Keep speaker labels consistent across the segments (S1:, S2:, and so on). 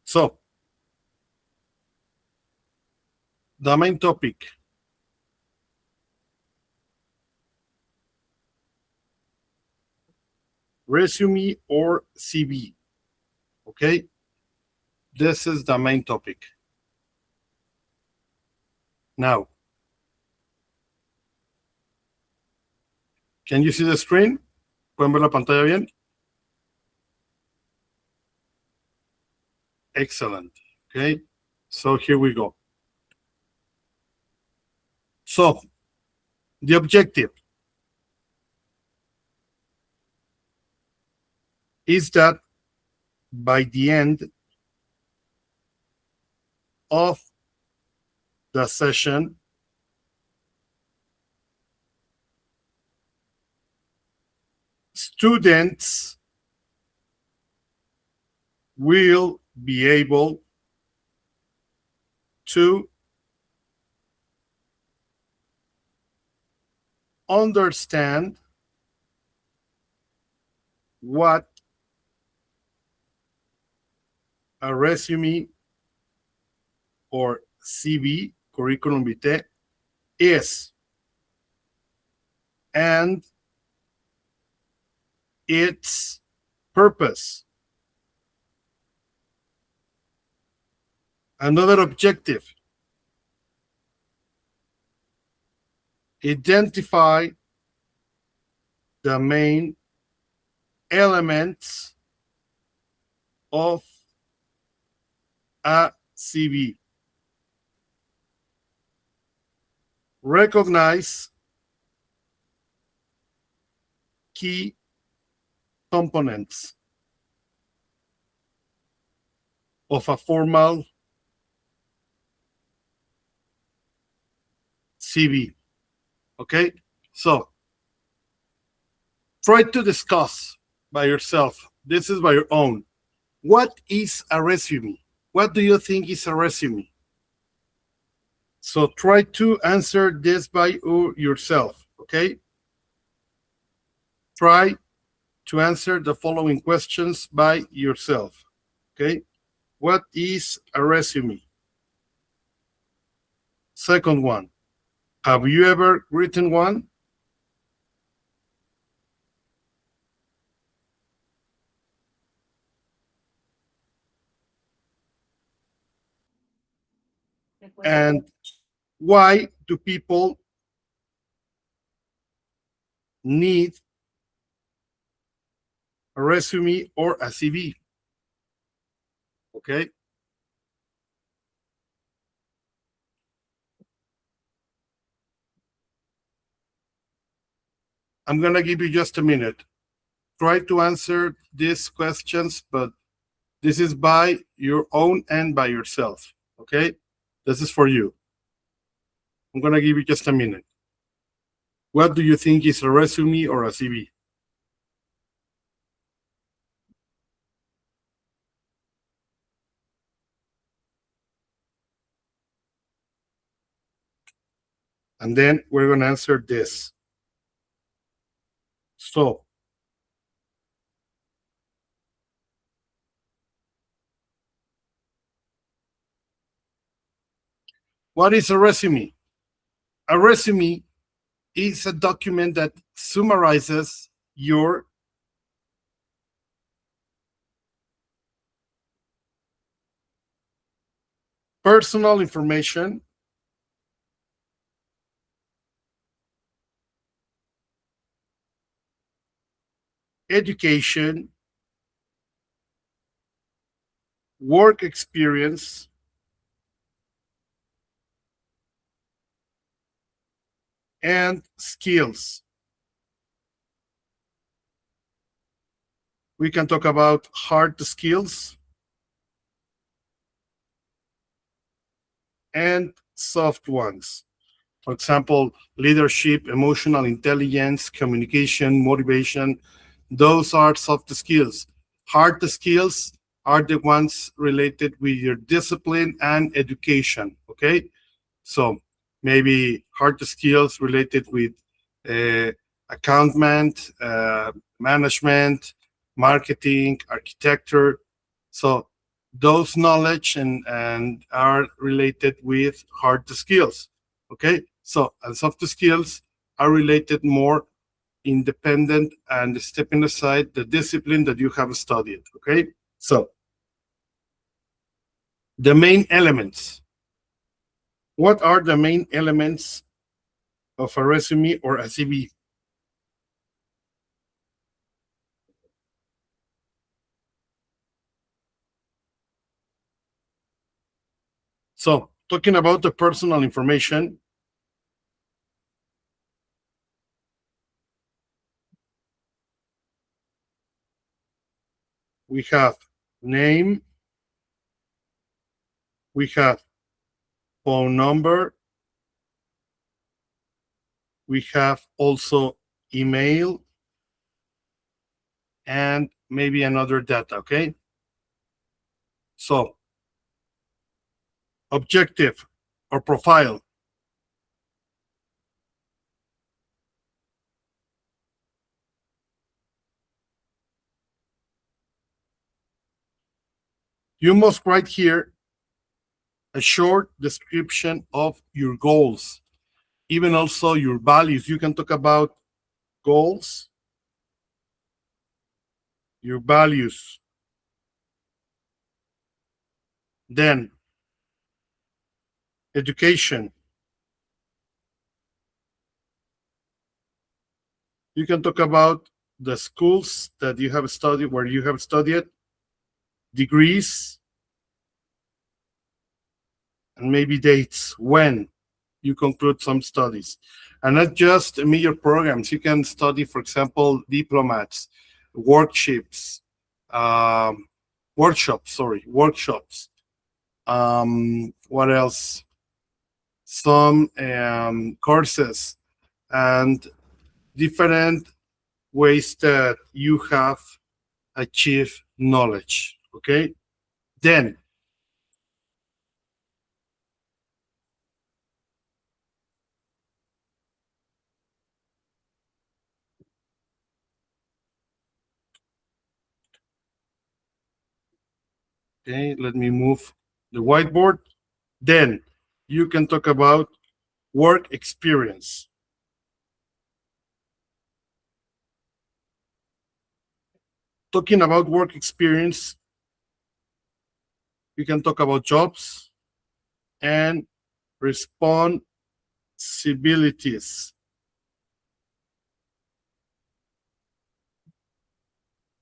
S1: So, the main topic. Resume or CV. Okay? This is the main topic. Now, can you see the screen? ¿Pueden ver la pantalla bien? Excellent. Okay, so here we go. So, the objective is that by the end of the session, students will be able to understand what a resume or CV, curriculum vitae, is, and its purpose. Another objective: identify the main elements of a CV. Recognize key components of a formal CV. Okay, so try to discuss by yourself. This is by your own. What is a resume? What do you think is a resume? So try to answer this by yourself. Okay, try to answer the following questions by yourself. Okay, what is a resume? Second one, have you ever written one? And why do people need a resume or a CV? Okay. I'm going to give you just a minute. Try to answer these questions, but this is by your own and by yourself. Okay. This is for you. I'm going to give you just a minute. What do you think is a resume or a CV? And then we're going to answer this. So, what is a resume? A resume is a document that summarizes your personal information, education, work experience, and skills. We can talk about hard skills and soft ones. For example, leadership, emotional intelligence, communication, motivation. Those are soft skills. Hard skills are the ones related with your discipline and education. Okay, so maybe hard skills related with accountment, management, marketing, architecture. So those knowledge and are related with hard skills. Okay, so and soft skills are related more independent and stepping aside the discipline that you have studied. Okay, so the main elements. What are the main elements of a resume or a CV? So, talking about the personal information, we have name, we have phone number, we have also email, and maybe another data. Okay, so objective or profile. You must write here a short description of your goals, even also your values. You can talk about goals, your values. Then education. You can talk about the schools that you have studied, where you have studied, degrees, and maybe dates when you conclude some studies. And not just major programs. You can study, for example, diplomats, workshops, um, workshops. What else? Some courses and different ways that you have achieved knowledge. Okay. Then, okay, let me move the whiteboard. Then you can talk about work experience. Talking about work experience, you can talk about jobs and responsibilities.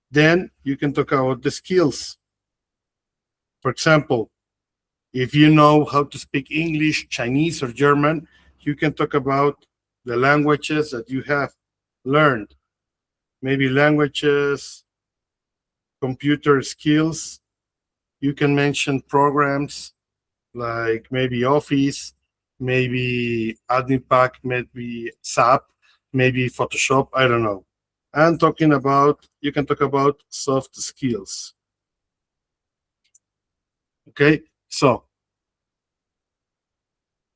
S1: Then you can talk about the skills. For example, if you know how to speak English, Chinese, or German, you can talk about the languages that you have learned. Maybe languages, computer skills. You can mention programs like maybe Office, maybe Admin Pack, maybe SAP, maybe Photoshop. I don't know. And talking about, you can talk about soft skills. Okay. So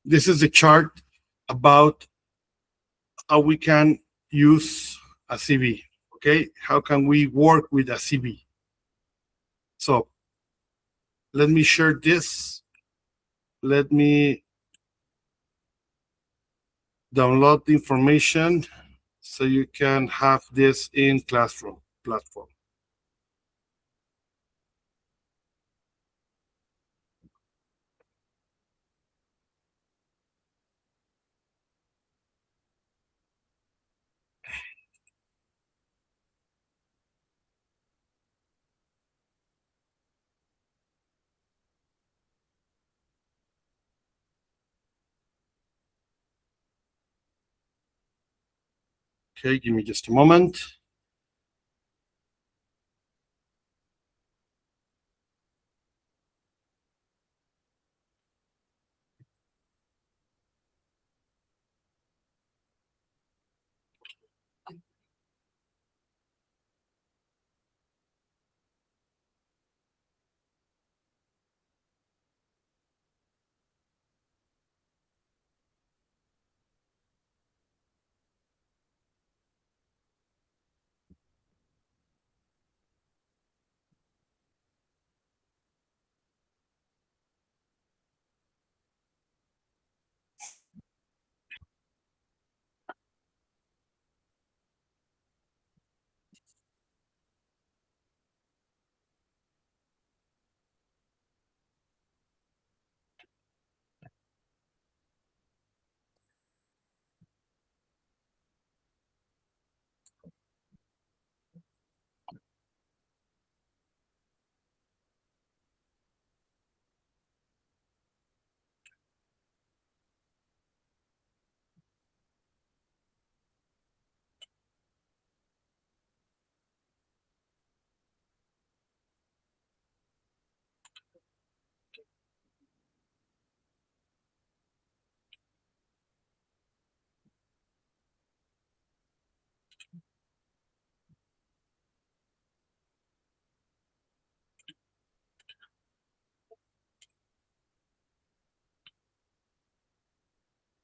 S1: this is a chart about how we can use a CV. Okay. How can we work with a CV? So let me share this. Let me download the information so you can have this in classroom platform. Okay, give me just a moment.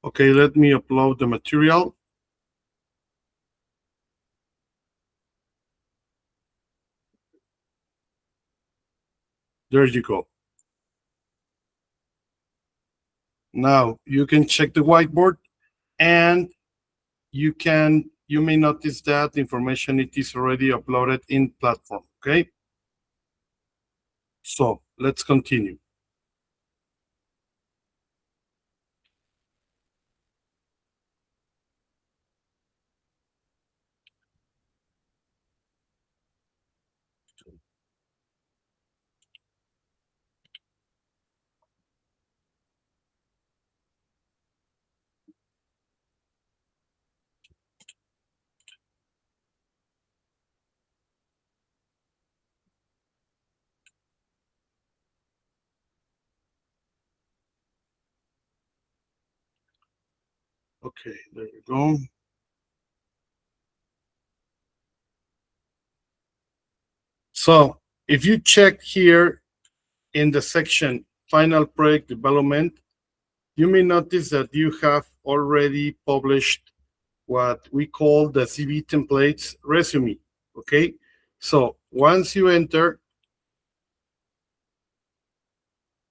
S1: Okay, let me upload the material. There you go. Now you can check the whiteboard, and you may notice that the information it is already uploaded in platform. Okay, so let's continue. Okay, there you go. So if you check here in the section final project development, you may notice that you have already published what we call the CV templates resume. Okay, so once you enter,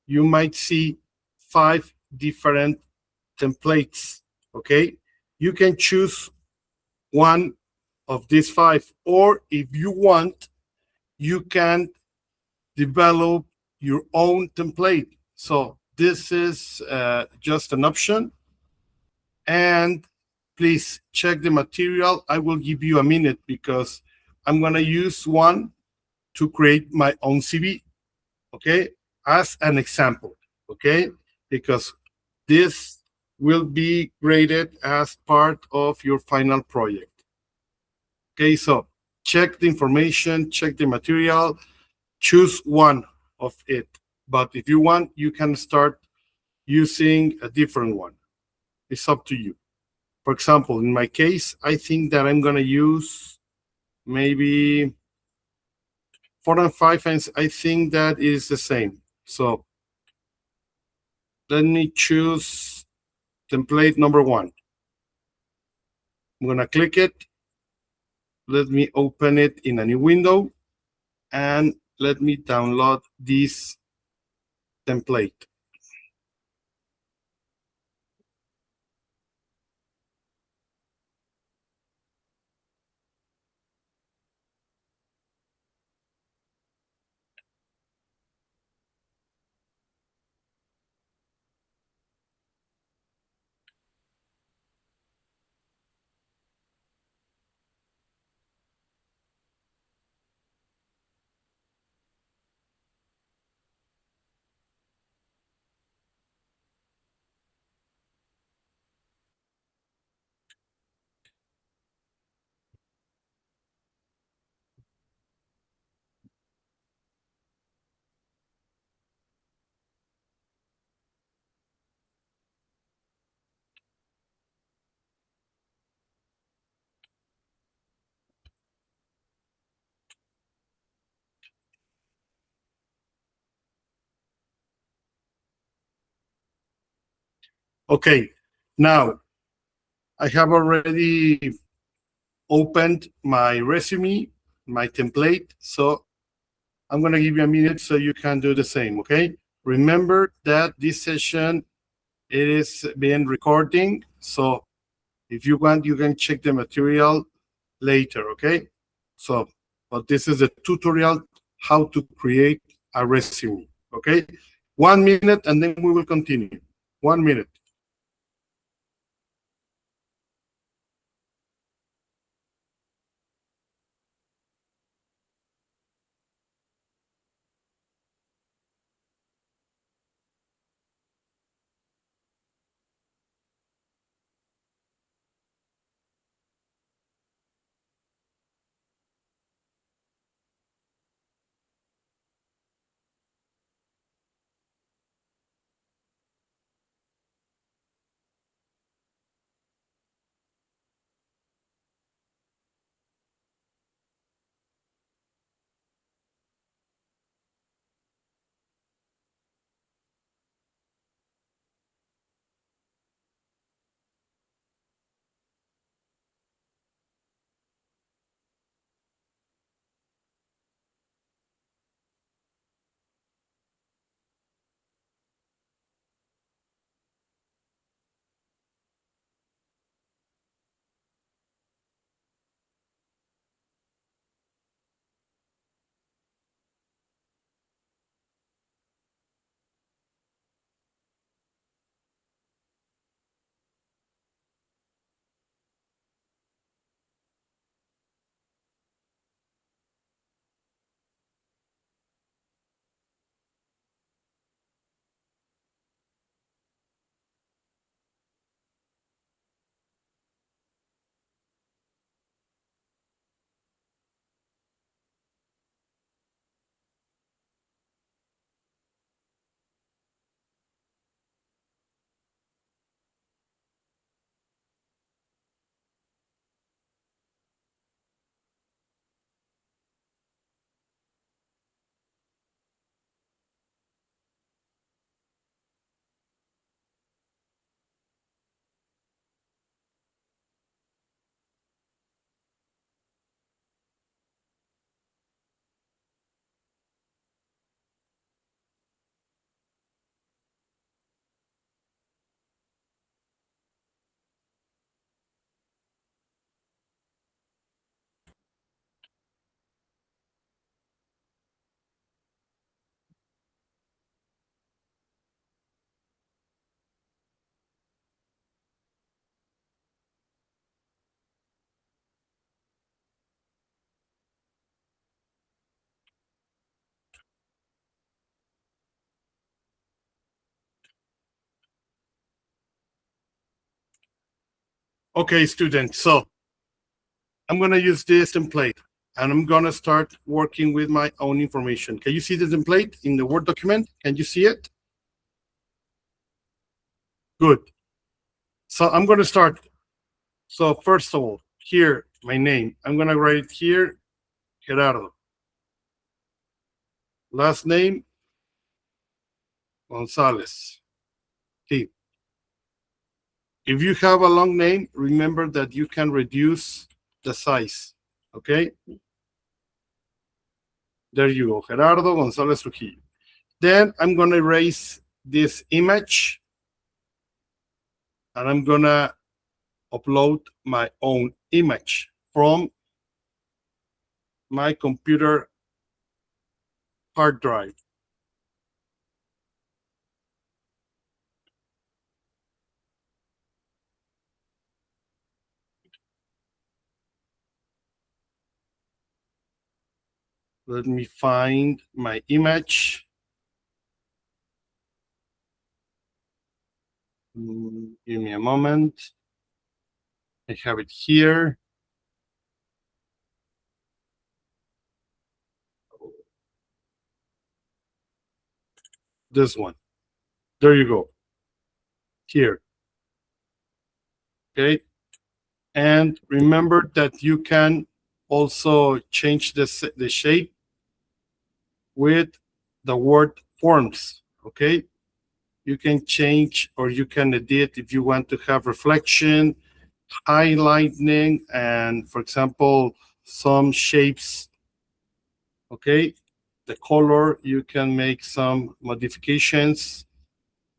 S1: you might see 5 different templates. Okay, you can choose one of these 5, or if you want, you can develop your own template. So this is just an option. And please check the material. I will give you a minute because I'm going to use one to create my own CV, okay, as an example, okay, because this will be graded as part of your final project. Okay, so check the information, check the material, choose one of it. But if you want, you can start using a different one. It's up to you. For example, in my case, I think that I'm going to use maybe 4 and 5, and I think that is the same. So let me choose template number 1. I'm going to click it. Let me open it in a new window, and let me download this template. Okay, now I have already opened my resume, my template. So I'm going to give you a minute so you can do the same. Okay. Remember that this session, it is being recording. So if you want, you can check the material later. Okay. So, but this is a tutorial how to create a resume. Okay. 1 minute and then we will continue. 1 minute. Okay, students, so I'm going to use this template and I'm going to start working with my own information. Can you see the template in the Word document? Can you see it? Good. So I'm going to start. So first of all, here, my name, I'm going to write it here, Gerardo. Last name, Gonzalez. Okay. If you have a long name, remember that you can reduce the size. Okay. There you go, Gerardo Gonzalez Trujillo. Then I'm going to erase this image and I'm going to upload my own image from my computer hard drive. Let me find my image. Give me a moment. I have it here. This one. There you go. Here. Okay. And remember that you can also change the shape with the word forms. Okay. You can change or you can edit if you want to have reflection, highlighting, and for example, some shapes. Okay. The color, you can make some modifications,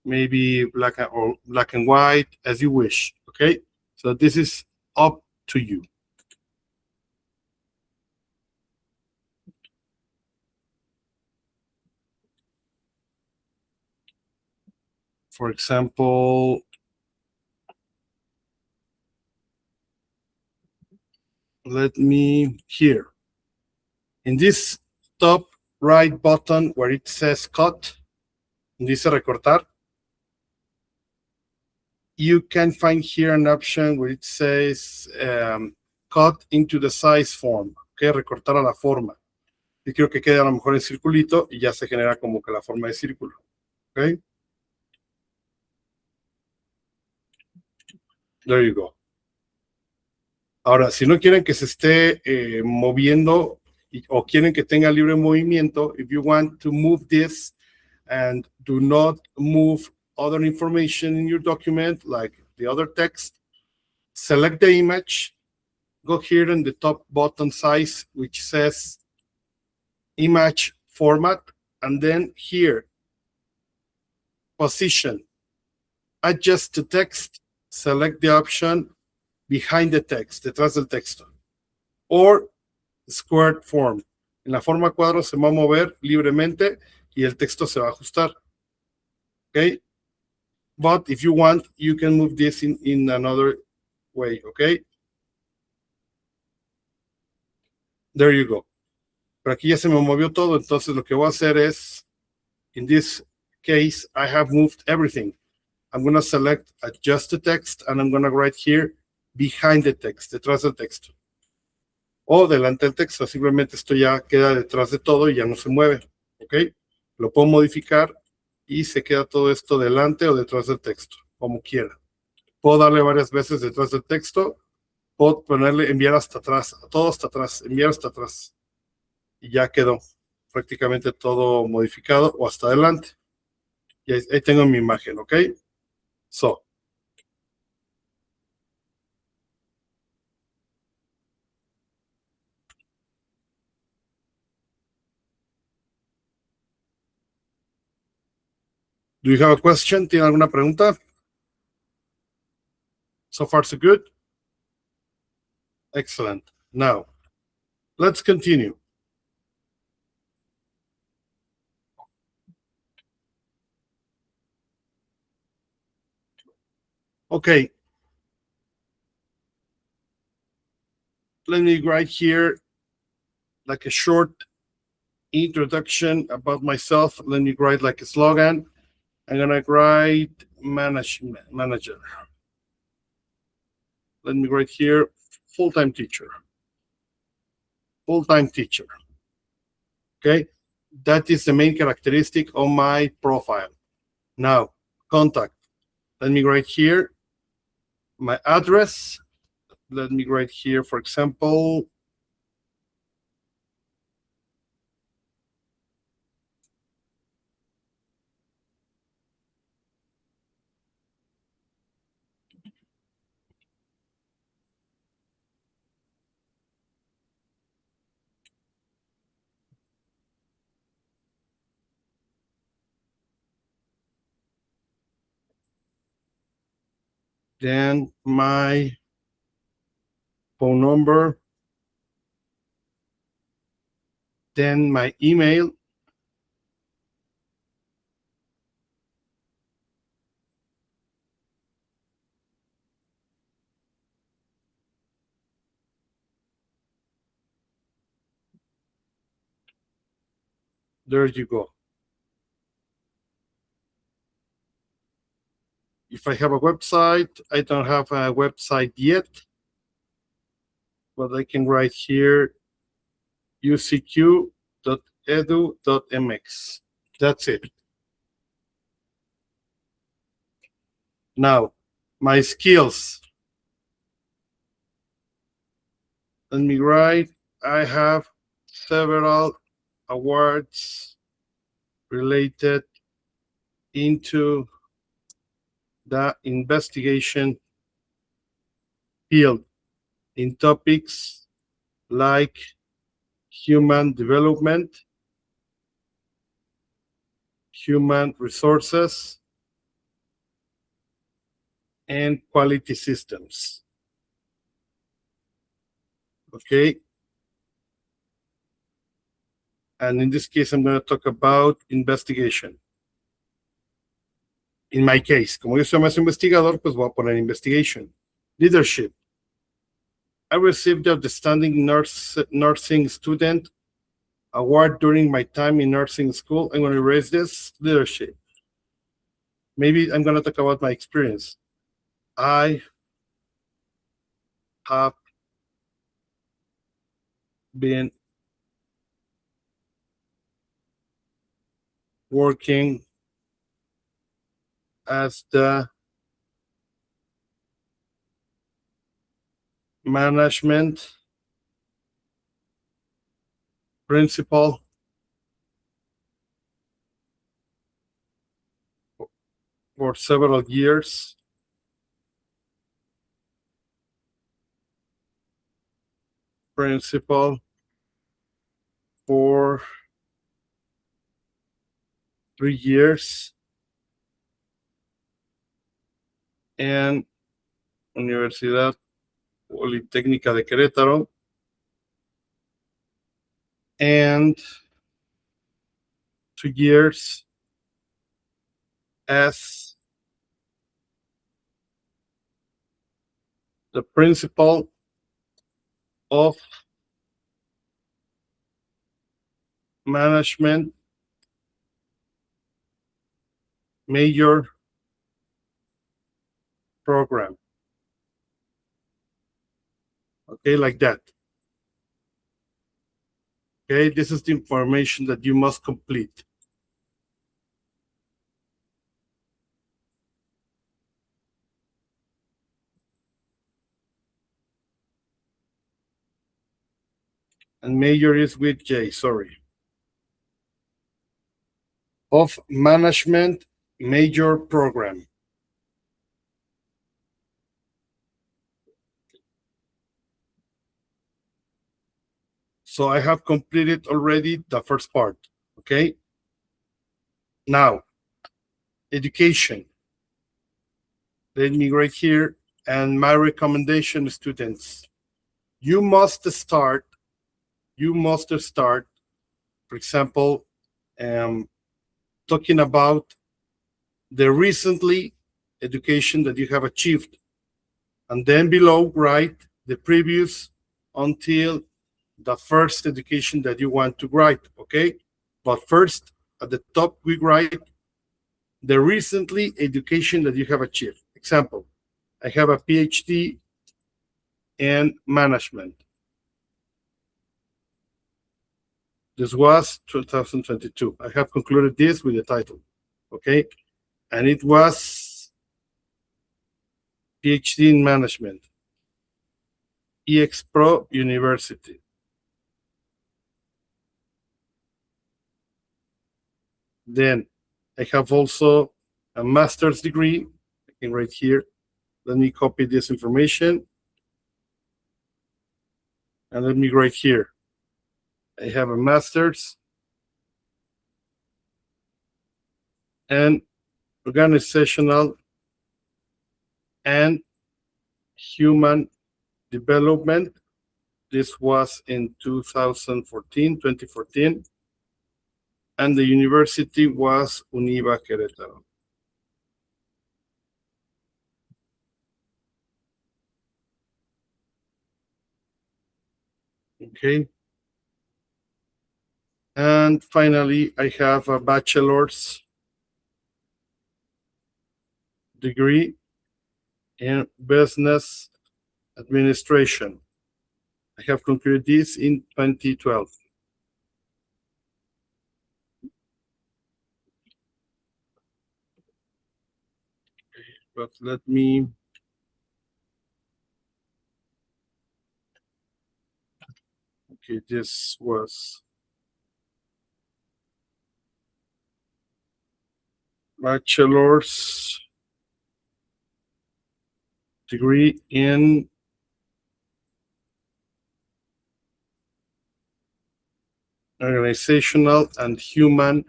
S1: maybe black and white, as you wish. Okay. So this is up to you. For example, let me here. In this top right button where it says cut, dice recortar, you can find here an option where it says cut into the size form, okay, recortar a la forma. Y quiero que quede a lo mejor en circulito y ya se genera como que la forma de círculo, okay. There you go. Ahora, si no quieren que se esté moviendo o quieren que tenga libre movimiento, if you want to move this and do not move other information in your document, like the other text, select the image, go here in the top button size, which says image format, and then here, position, adjust the text, select the option behind the text, detrás del texto, or squared form. En la forma cuadro se va a mover libremente y el texto se va a ajustar. Okay? But if you want, you can move this in another way, okay? There you go. Pero aquí ya se me movió todo, entonces lo que voy a hacer es, in this case, I have moved everything. I'm going to select adjust the text and I'm going to write here behind the text, detrás del texto. O delante del texto, simplemente esto ya queda detrás de todo y ya no se mueve, ¿ok? Lo puedo modificar y se queda todo esto delante o detrás del texto, como quiera. Puedo darle varias veces detrás del texto, puedo ponerle enviar hasta atrás, todo hasta atrás, enviar hasta atrás. Y ya quedó prácticamente todo modificado o hasta adelante. Y ahí tengo mi imagen, ¿ok? So. Do you have a question? ¿Tiene alguna pregunta? So far, so good? Excellent. Now, let's continue. Okay. Let me write here like a short introduction about myself. Let me write like a slogan. I'm gonna write manager. let me write here, full-time teacher. Full-time teacher. Okay, that is the main characteristic of my profile. Now, contact. Let me write here my address. Let me write here, for example, then my phone number, then my email, there you go. If I have a website, I don't have a website yet, but I can write here ucq.edu.mx. That's it. Now, my skills. Let me write, I have several awards related into the investigation field in topics like human development, human resources, and quality systems. Okay. And in this case, I'm going to talk about investigation. In my case, como yo soy más investigador, pues voy a poner investigation. Leadership. I received the Outstanding Nursing Student Award during my time in nursing school. I'm going to erase this. Leadership. Maybe I'm going to talk about my experience. I have been working as the management principal for several years. Principal for 3 years. En Universidad Politécnica de Querétaro, and 2 years as the principal of management major program. Okay, like that. Okay, this is the information that you must complete. And major is with J, sorry. Of management major program. So I have completed already the first part, okay? Now, education. Let me right here, and my recommendation, students, you must start, for example, talking about the recently education that you have achieved. And then below, write the previous until the first education that you want to write, okay? But first, at the top, we write the recently education that you have achieved. Example, I have a PhD and management. This was 2022. I have concluded this with the title, okay? And it was PhD in management, EXPRO University. Then I have also a master's degree, I can write here. Let me copy this information. And let me write here. I have a master's and organizational and human development. This was in 2014. And the university was UNIVA Querétaro. Okay. And finally, I have a bachelor's degree in business administration. I have concluded this in 2012. But let me okay, this was bachelor's degree in organizational and human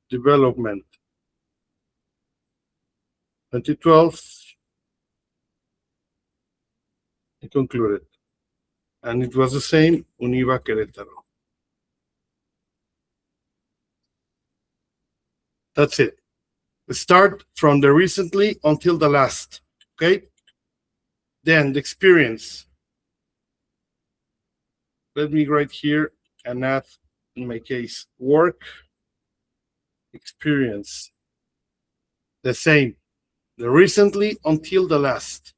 S1: development. 2012, I concluded. And it was the same, UNIVA Querétaro. That's it. Start from the recently until the last, okay? Then the experience. Let me write here and add, in my case, work experience. The same, the recently until the last.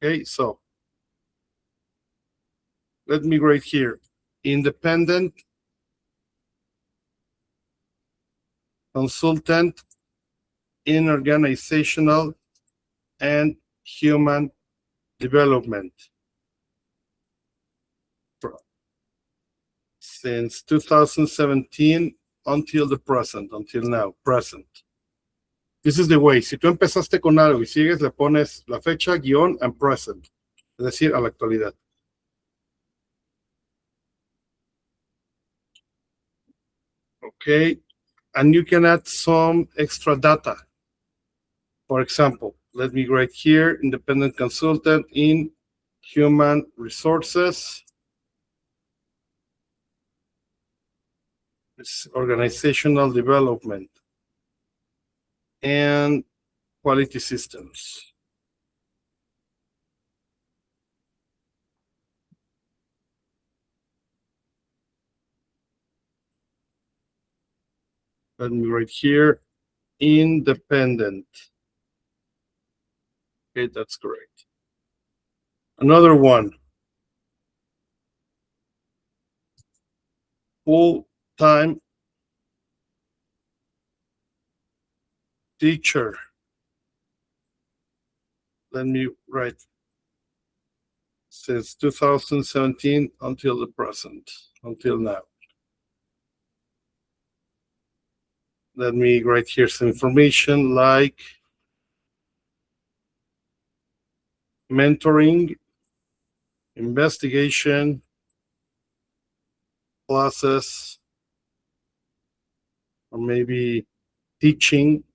S1: Okay, so let me write here, independent consultant in organizational and human development. Since 2017 until the present, until now, present. This is the way. Si tú empezaste con algo y sigues, le pones la fecha, guión, and present. Es decir, a la actualidad. Okay. And you can add some extra data. For example, let me write here, independent consultant in human resources, organizational development, and quality systems. Let me write here, independent. Okay, that's correct. Another one, full-time teacher. Let me write, since 2017 until the present, until now. Let me write here some information like mentoring, investigation, classes, or maybe teaching.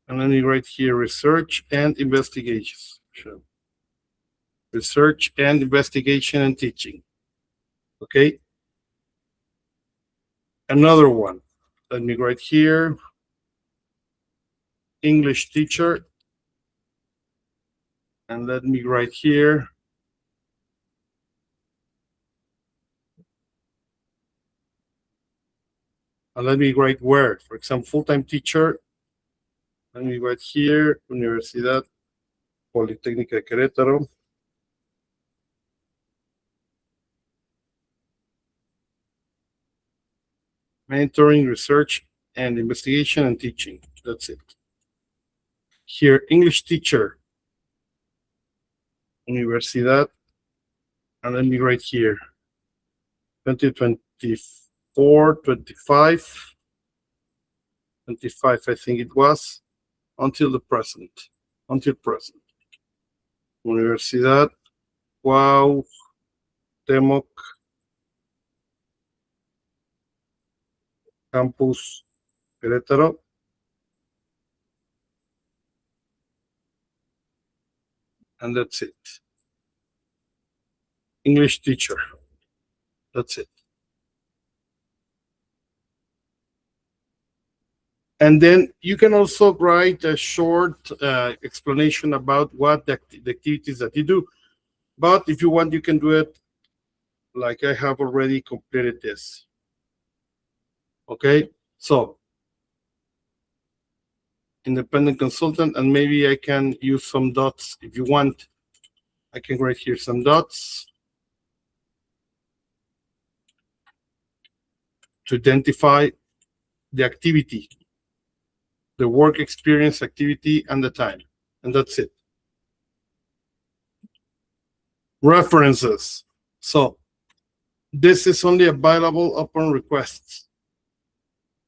S1: And then you write here research and investigation. Research and investigation and teaching. Okay. Another one. Let me write here, English teacher. And let me write here, and let me write where. For example, full-time teacher Let me write here, Universidad Politécnica de Querétaro. Mentoring, research, and investigation and teaching. That's it. Here, English teacher. Universidad. And let me write here. 2024, 25, I think it was, until the present. Until present. Universidad Cuauhtémoc Campus Querétaro. And that's it. English teacher. That's it. And then you can also write a short explanation about what the activities that you do. But if you want, you can do it like I have already completed this. Okay, so independent consultant, and maybe I can use some dots if you want. I can write here some dots to identify the activity, the work experience activity, and the time. And that's it. References. So this is only available upon requests.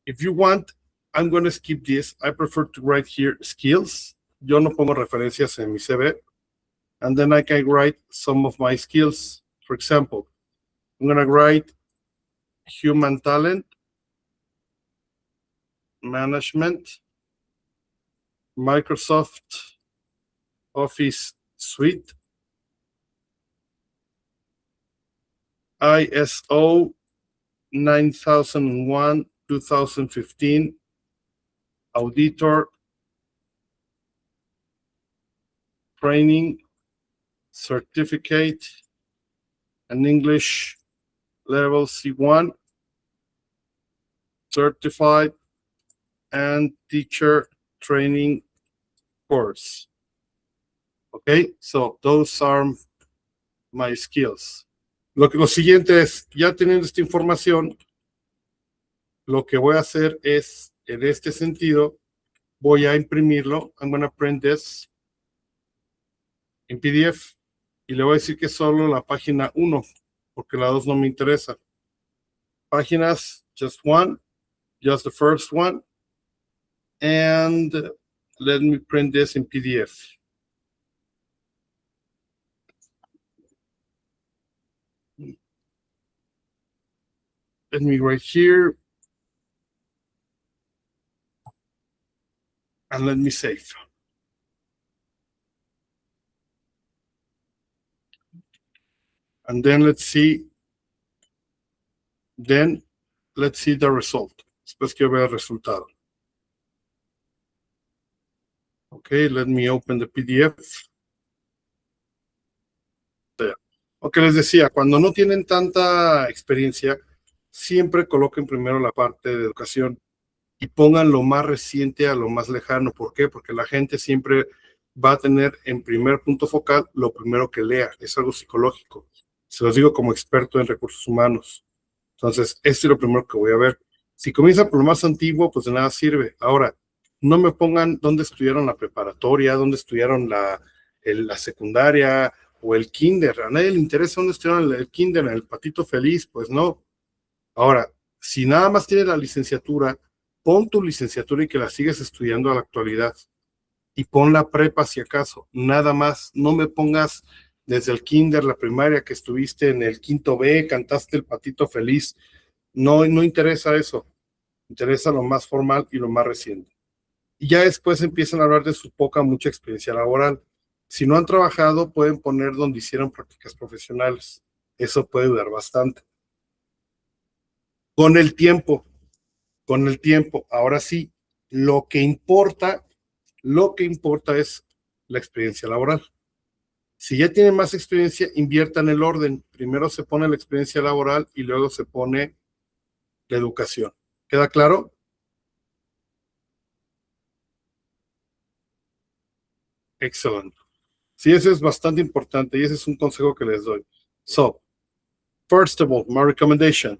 S1: If you want, I'm going to skip this. I prefer to write here skills. Yo no pongo referencias en mi CV. And then I can write some of my skills. For example, I'm going to write human talent, management, Microsoft Office Suite, ISO 9001, 2015, auditor, training, certificate, and English level C1, certified, and teacher training course. Okay, so those are my skills. Lo siguiente es, ya teniendo esta información, lo que voy a hacer es, en este sentido, voy a imprimirlo. I'm going to print this en PDF y le voy a decir que solo la página 1, porque la 2 no me interesa. Páginas, just one, just the first one, and let me print this in PDF. Let me write here, and let me save. And then let's see the result. Después que vea el resultado. Okay, let me open the PDF. Ok, les decía, cuando no tienen tanta experiencia, siempre coloquen primero la parte de educación y pongan lo más reciente a lo más lejano. ¿Por qué? Porque la gente siempre va a tener en primer punto focal lo primero que lea. Es algo psicológico. Se los digo como experto en recursos humanos. Entonces, esto es lo primero que voy a ver. Si comienzan por lo más antiguo, pues de nada sirve. Ahora, no me pongan dónde estudiaron la preparatoria, dónde estudiaron la secundaria o el kinder. A nadie le interesa dónde estudiaron el kinder, en el Patito Feliz, pues no. Ahora, si nada más tienes la licenciatura, pon tu licenciatura y que la sigues estudiando a la actualidad. Y pon la prepa si acaso. Nada más, no me pongas desde el kinder, la primaria, que estuviste en el quinto B, cantaste el Patito Feliz. No interesa eso. Interesa lo más formal y lo más reciente. Y ya después empiezan a hablar de su mucha experiencia laboral. Si no han trabajado, pueden poner donde hicieron prácticas profesionales. Eso puede ayudar bastante. Con el tiempo, ahora sí, lo que importa es la experiencia laboral. Si ya tienen más experiencia, inviertan el orden. Primero se pone la experiencia laboral y luego se pone la educación. ¿Queda claro? Excellent. Sí, eso es bastante importante y ese es un consejo que les doy. So, first of all, my recommendation,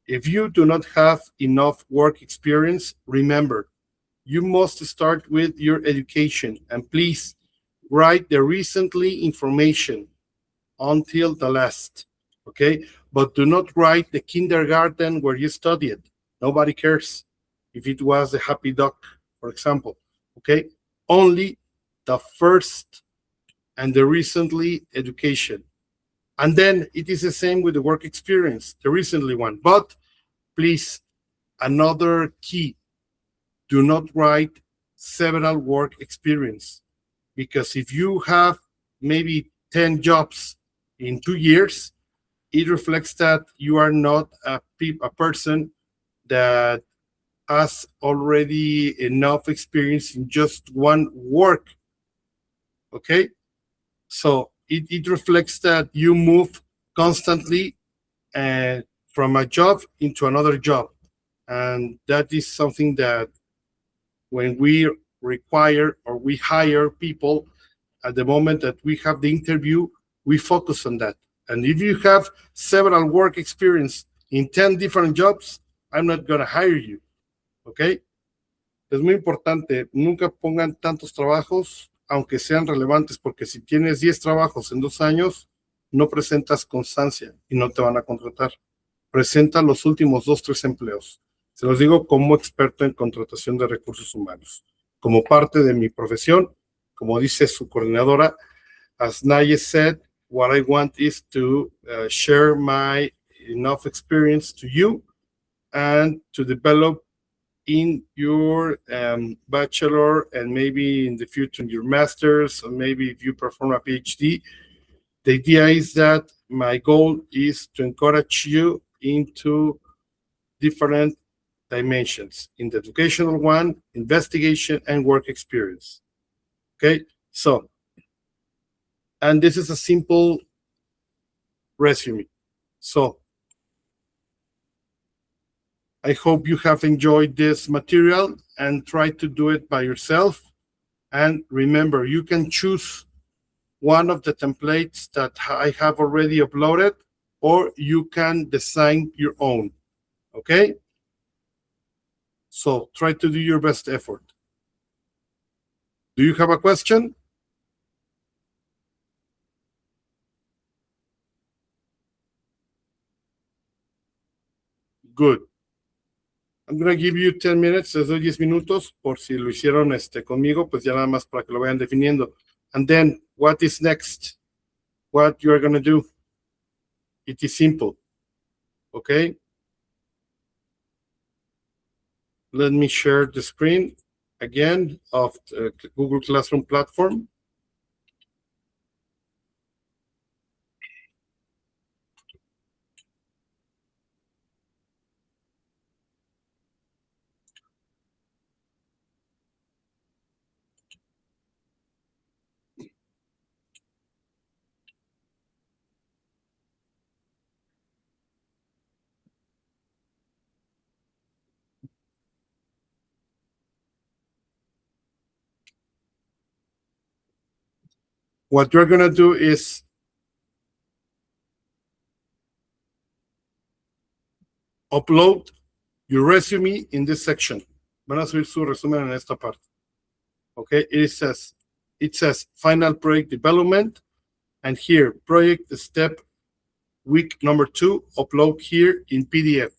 S1: if you do not have enough work experience, remember, you must start with your education and please write the recently information until the last, okay? But do not write the kindergarten where you studied. Nobody cares if it was the happy duck, for example, okay? Only the first and the recently education. And then it is the same with the work experience, the recently one. But please, another key, do not write several work experience. Because if you have maybe 10 jobs in 2 years, it reflects that you are not a person that has already enough experience in just one work. Okay? So it reflects that you move constantly from a job into another job. And that is something that when we require or we hire people, at the moment that we have the interview, we focus on that. And if you have several work experience in 10 different jobs, I'm not going to hire you. Okay? Es muy importante, nunca pongan tantos trabajos, aunque sean relevantes, porque si tienes 10 trabajos en 2 años, no presentas constancia y no te van a contratar. Presenta los últimos 2, 3 empleos. Se los digo como experto en contratación de recursos humanos. Como parte de mi profesión, como dice su coordinadora, as Naye said, what I want is to share my enough experience to you and to develop in your bachelor and maybe in the future in your master's, or maybe if you perform a PhD. The idea is that my goal is to encourage you into different dimensions in the educational one, investigation, and work experience. Okay, so, and this is a simple resume. So, I hope you have enjoyed this material and try to do it by yourself. And remember, you can choose one of the templates that I have already uploaded, or you can design your own. Okay? So try to do your best effort. Do you have a question? Good. I'm going to give you 10 minutes, les doy 10 minutos, por si lo hicieron conmigo, pues ya nada más para que lo vayan definiendo. And then, what is next? What you are going to do? It is simple. Okay? Let me share the screen again of the Google Classroom platform. What you're going to do is upload your resume in this section. Van a subir su resumen en esta parte. Okay, it says final project development, and here project step week number 2, upload here in PDF.